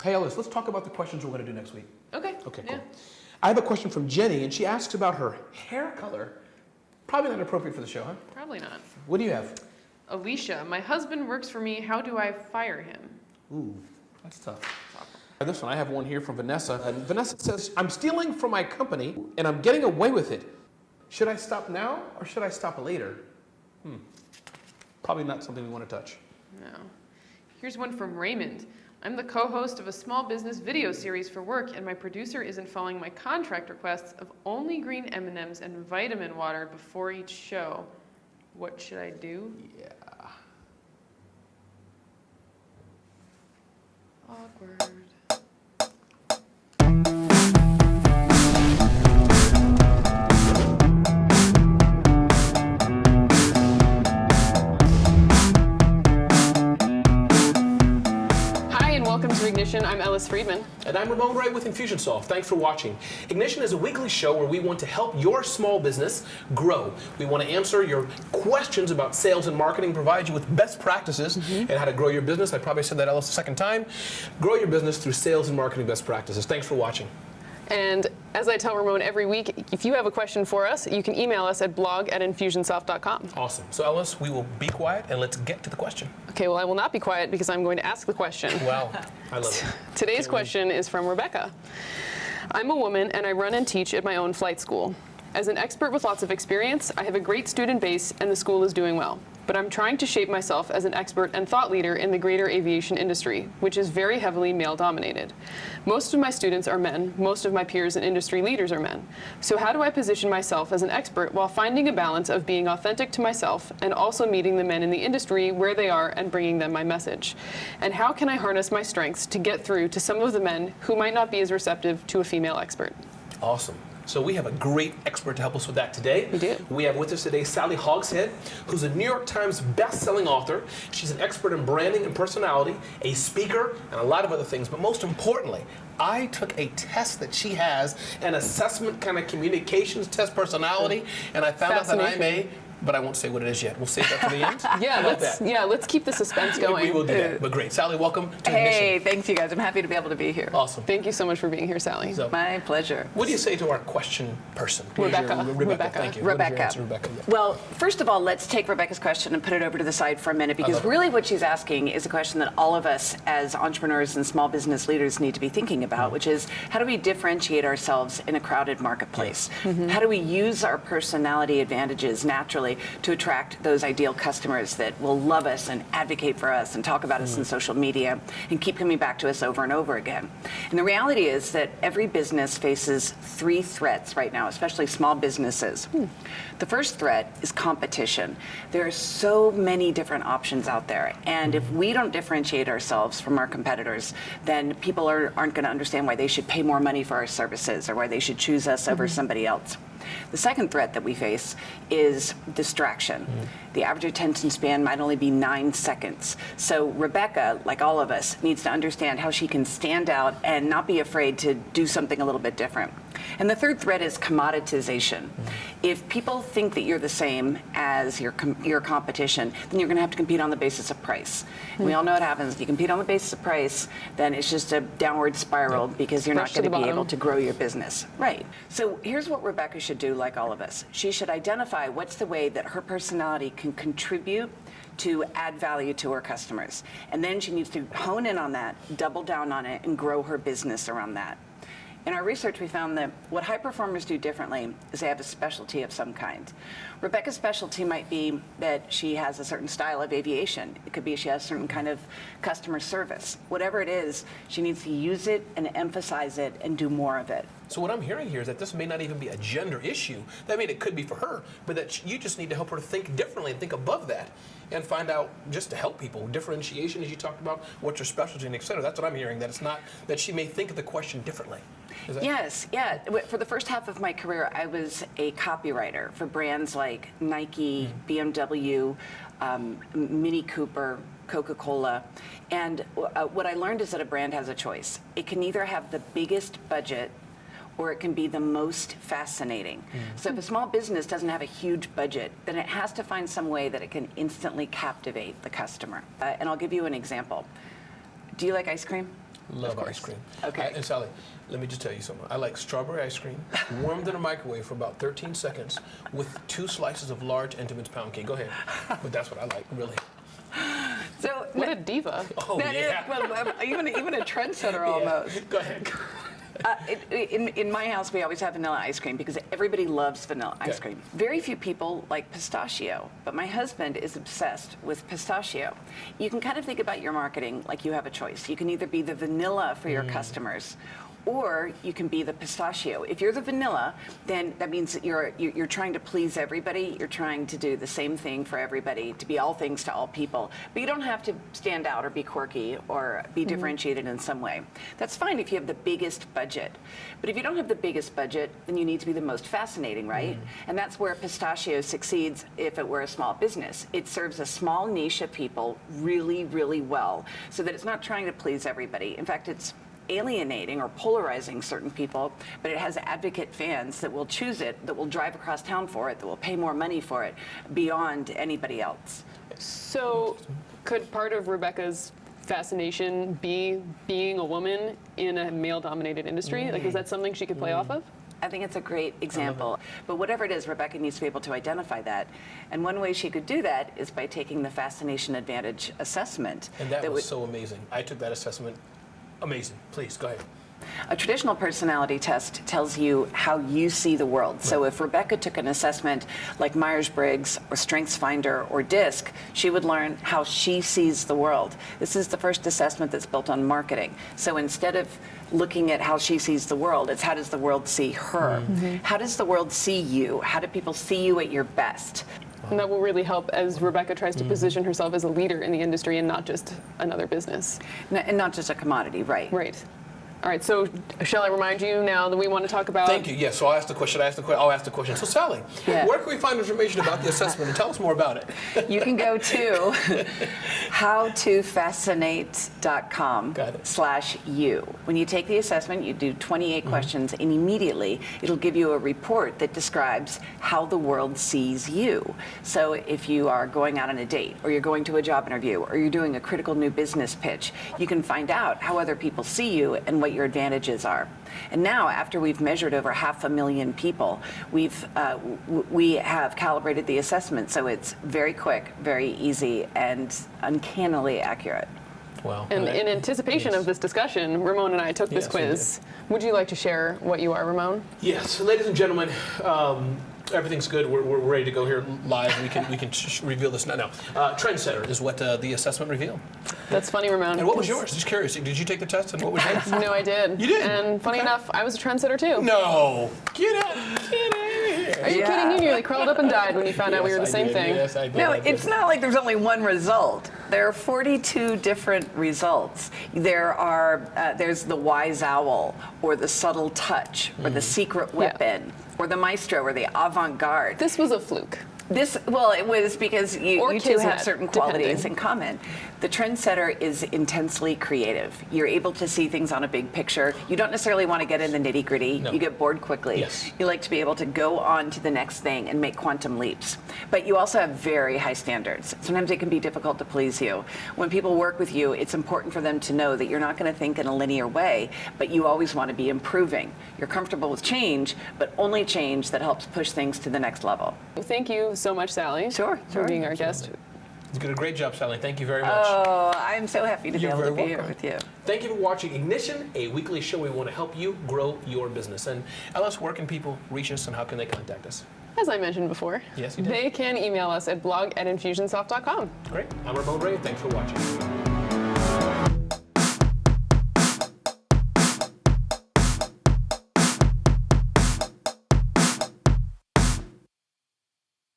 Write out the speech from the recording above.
Hey, Ellis, let's talk about the questions we're going to do next week. Okay. Okay, Yeah. cool. I have a question from Jenny, and she asks about her hair color. Probably not appropriate for the show, huh? Probably not. What do you have? Alicia, my husband works for me. How do I fire him? Ooh, that's tough. And this one, I have one here from Vanessa. And Vanessa says, I'm stealing from my company, and I'm getting away with it. Should I stop now, or should I stop later? Probably not something we want to touch. No. Here's one from Raymond. I'm the co-host of a small business video series for work, and my producer isn't following my contract requests of only green M&Ms and vitamin water before each show. What should I do? Yeah. Awkward. Ignition. I'm Ellis Friedman. And I'm Ramon Wright with Infusionsoft. Thanks for watching. Ignition is a weekly show where we want to help your small business grow. We want to answer your questions about sales and marketing, provide you with best practices and how to grow your business. I probably said that, Ellis, a second time. Grow your business through sales and marketing best practices. Thanks for watching. And as I tell Ramon every week, if you have a question for us, you can email us at blog@infusionsoft.com. Awesome. So, Ellis, we will be quiet and let's get to the question. Okay, well, I will not be quiet because I'm going to ask the question. Wow, I love it. Today's question is from Rebecca. I'm a woman and I run and teach at my own flight school. As an expert with lots of experience, I have a great student base and the school is doing well. But I'm trying to shape myself as an expert and thought leader in the greater aviation industry, which is very heavily male-dominated. Most of my students are men, most of my peers and industry leaders are men. So how do I position myself as an expert while finding a balance of being authentic to myself and also meeting the men in the industry where they are and bringing them my message? And how can I harness my strengths to get through to some of the men who might not be as receptive to a female expert? Awesome. So we have a great expert to help us with that today. We do. We have with us today Sally Hogshead, who's a New York Times best-selling author. She's an expert in branding and personality, a speaker, and a lot of other things. But most importantly, I took a test that she has, an assessment kind of communications test personality, and I found out that I'm a, but I won't say what it is yet. We'll save that for the end. Let's keep the suspense going. We will do that. But great. Sally, welcome to Ignition. Hey, thanks you guys. I'm happy to be able to be here. Awesome. Thank you so much for being here, Sally. So, my pleasure. what do you say to our question person? Rebecca. Rebecca. Thank you. What is your answer, Rebecca? Well, first of all, let's take Rebecca's question and put it over to the side for a minute, because really what she's asking is a question that all of us as entrepreneurs and small business leaders need to be thinking about, which is how do we differentiate ourselves in a crowded marketplace? How do we use our personality advantages naturally to attract those ideal customers that will love us and advocate for us and talk about us in social media and keep coming back to us over and over again? And the reality is that every business faces three threats right now, especially small businesses. The first threat is competition. There are so many different options out there, and if we don't differentiate ourselves from our competitors, then people aren't going to understand why they should pay more money for our services or why they should choose us over somebody else. The second threat that we face is distraction. The average attention span might only be 9 seconds. So Rebecca, like all of us, needs to understand how she can stand out and not be afraid to do something a little bit different. And the third threat is commoditization. If people think that you're the same as your competition, then you're going to have to compete on the basis of price. And we all know what happens. If you compete on the basis of price, then it's just a downward spiral because you're not going to be able to grow your business. Right. So here's what Rebecca should do, like all of us. She should identify what's the way that her personality can contribute to add value to her customers. And then she needs to hone in on that, double down on it, and grow her business around that. In our research, we found that what high performers do differently is they have a specialty of some kind. Rebecca's specialty might be that she has a certain style of aviation. It could be she has a certain kind of customer service. Whatever it is, she needs to use it and emphasize it and do more of it. So what I'm hearing here is that this may not even be a gender issue. I mean, it could be for her, but that you just need to help her think differently and think above that and find out just to help people. Differentiation, as you talked about, what's your specialty, and et cetera. That's what I'm hearing, that it's not, that she may think of the question differently. Yes, yeah. For the first half of my career, I was a copywriter for brands like Nike, BMW, Mini Cooper, Coca-Cola. And what I learned is that a brand has a choice. It can either have the biggest budget or it can be the most fascinating. So if a small business doesn't have a huge budget, then it has to find some way that it can instantly captivate the customer. And I'll give you an example. Do you like ice cream? Love ice cream. Okay. And Sally, let me just tell you something. I like strawberry ice cream, warmed in a microwave for about 13 seconds, with 2 slices of large Entenmann's pound cake. Go ahead. But that's what I like, really. So What a diva. Oh, that is, yeah. well, even a trendsetter almost. Yeah. Go ahead. In my house, we always have vanilla ice cream because everybody loves vanilla ice Okay. cream. Very few people like pistachio, but my husband is obsessed with pistachio. You can kind of think about your marketing like you have a choice. You can either be the vanilla for your customers, or you can be the pistachio. If you're the vanilla, then that means that you're trying to please everybody. You're trying to do the same thing for everybody, to be all things to all people. But you don't have to stand out or be quirky or be differentiated in some way. That's fine if you have the biggest budget. But if you don't have the biggest budget, then you need to be the most fascinating, right? And that's where pistachio succeeds if it were a small business. It serves a small niche of people really, really well, so that it's not trying to please everybody. In fact, it's alienating or polarizing certain people, but it has advocate fans that will choose it, that will drive across town for it, that will pay more money for it beyond anybody else. So could part of Rebecca's fascination be being a woman in a male-dominated industry? Like, is that something she could play off of? I think it's a great example. But whatever it is, Rebecca needs to be able to identify that. And one way she could do that is by taking the Fascination Advantage assessment. And that was so amazing. I took that assessment. Amazing. Please, go ahead. A traditional personality test tells you how you see the world. So if Rebecca took an assessment like Myers-Briggs or StrengthsFinder or DISC, she would learn how she sees the world. This is the first assessment that's built on marketing. So instead of looking at how she sees the world, it's how does the world see her? How does the world see you? How do people see you at your best? And that will really help as Rebecca tries to position herself as a leader in the industry and not just another business. And not just a commodity, right? Right. All right, so shall I remind you now that we want to talk about... Thank you. Yes, so I'll ask the question. I'll ask the question. So Sally, Yeah. where can we find information about the assessment and tell us more about it? You can go to howtofascinate.com/you. When you take the assessment, you do 28 questions, and immediately it'll give you a report that describes how the world sees you. So if you are going out on a date, or you're going to a job interview, or you're doing a critical new business pitch, you can find out how other people see you and what your advantages are. And now, after we've measured over 500,000 people, we have calibrated the assessment, so it's very quick, very easy, and uncannily accurate. Wow. And in anticipation of this discussion, Ramon and I took this Yes, we quiz. Would you like to share what you are, Ramon? Yes, ladies and gentlemen, everything's good. We're ready to go here live. We can reveal this now. Trendsetter is what the assessment revealed. That's funny, Ramon. And what was yours? Just curious. Did you take the test? And what was yours? No, I did. You did? And funny Okay. enough, I was a trendsetter too. No. Get out of here. Are you kidding? You nearly crawled up and died when you found out we were the same thing. Yes, I did. No, I did. it's not like there's only one result. There are 42 different results. There's the wise owl, or the subtle touch, or the secret weapon, or the maestro, or the avant-garde. This was a fluke. It was because Or you two have kismet, certain qualities depending. in common. The trendsetter is intensely creative. You're able to see things on a big picture. You don't necessarily want to get in the nitty gritty. No. You get bored quickly. Yes. You like to be able to go on to the next thing and make quantum leaps. But you also have very high standards. Sometimes it can be difficult to please you. When people work with you, it's important for them to know that you're not going to think in a linear way, but you always want to be improving. You're comfortable with change, but only change that helps push things to the next level. Thank you so much, Sally, Sure, for sure. being our guest. You did a great job, Sally. Thank you very much. Oh, I'm so happy to be You're able to very be here welcome. with you. Thank you for watching Ignition, a weekly show where we want to help you grow your business. And Alice, where can people reach us and how can they contact us? As I mentioned before, Yes, you did. they can email us at blog@infusionsoft.com. Great. I'm Ramon Ray. Thanks for watching.